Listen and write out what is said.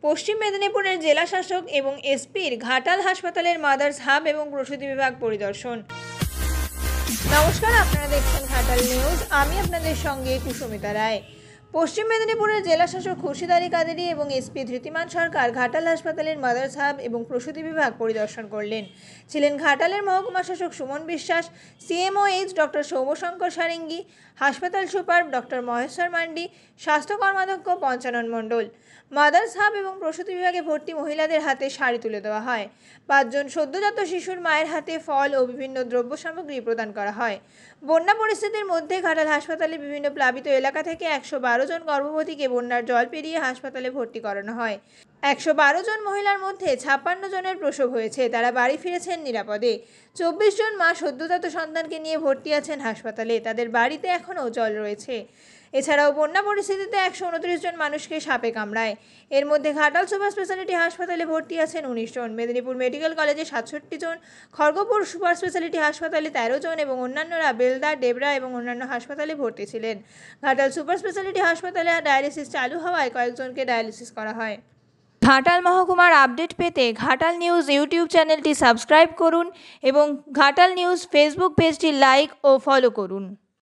পশ্চিম মেদিনীপুরের জেলাশাসক এবং এসপির ঘাটাল হাসপাতালের মাদার্স হাব এবং প্রসূতি বিভাগ পরিদর্শন। নমস্কার, আপনারা দেখছেন ঘাটাল নিউজ। আমি আপনাদের সঙ্গে কুসুমিতা রায়। পশ্চিম মেদিনীপুরের জেলাশাসক খুরশিদ আলী কাদেরী এবং এসপি ধৃতিমান সরকার ঘাটাল হাসপাতালের মাদার্স হাব এবং প্রসূতি বিভাগ পরিদর্শন করলেন। ছিলেন ঘাটালের মহকুমা শাসক সুমন বিশ্বাস, সিএমওএইচ ডক্টর সৌম্যশঙ্কর সারেঙ্গি, হাসপাতাল সুপার ডক্টর মহেশ্বর মান্ডি, স্বাস্থ্য কর্মাধ্যক্ষ পঞ্চানন মণ্ডল। মাদার্স হাব এবং প্রসূতি বিভাগে ভর্তি মহিলাদের হাতে শাড়ি তুলে দেওয়া হয়। 5 জন সদ্যজাত শিশুর মায়ের হাতে ফল ও বিভিন্ন দ্রব্য সামগ্রী প্রদান করা হয়। বন্যা পরিস্থিতির মধ্যে ঘাটাল হাসপাতালে বিভিন্ন প্লাবিত এলাকা থেকে 112 জন গর্ভবতীকে বন্যার জল পেরিয়ে হাসপাতালে ভর্তি করানো হয়। 112 জন মহিলার মধ্যে 56 জনের প্রসব হয়েছে, তারা বাড়ি ফিরেছেন নিরাপদে। 24 জন মা সদ্যজাত সন্তানকে নিয়ে ভর্তি আছেন হাসপাতালে, তাদের বাড়িতে এখনও জল রয়েছে। এছাড়াও বন্যা পরিস্থিতিতে 129 জন মানুষকে সাপে কামড়ায়। এর মধ্যে ঘাটাল সুপার স্পেশালিটি হাসপাতালে ভর্তি আছেন 19 জন, মেদিনীপুর মেডিকেল কলেজে 67 জন, খড়গপুর সুপার স্পেশালিটি হাসপাতালে 13 জন এবং অন্যান্যরা বেলদা, ডেবরা এবং অন্যান্য হাসপাতালে ভর্তি ছিলেন। ঘাটাল সুপার স্পেশালিটি হাসপাতালে ডায়ালিসিস চালু হওয়ায় কয়েকজনকে ডায়ালিসিস করা হয়। ঘাটাল মহকুমার আপডেট পেতে ঘাটাল নিউজ ইউটিউব চ্যানেলটি সাবস্ক্রাইব করুন এবং ঘাটাল নিউজ ফেসবুক পেজটি লাইক ও ফলো করুন।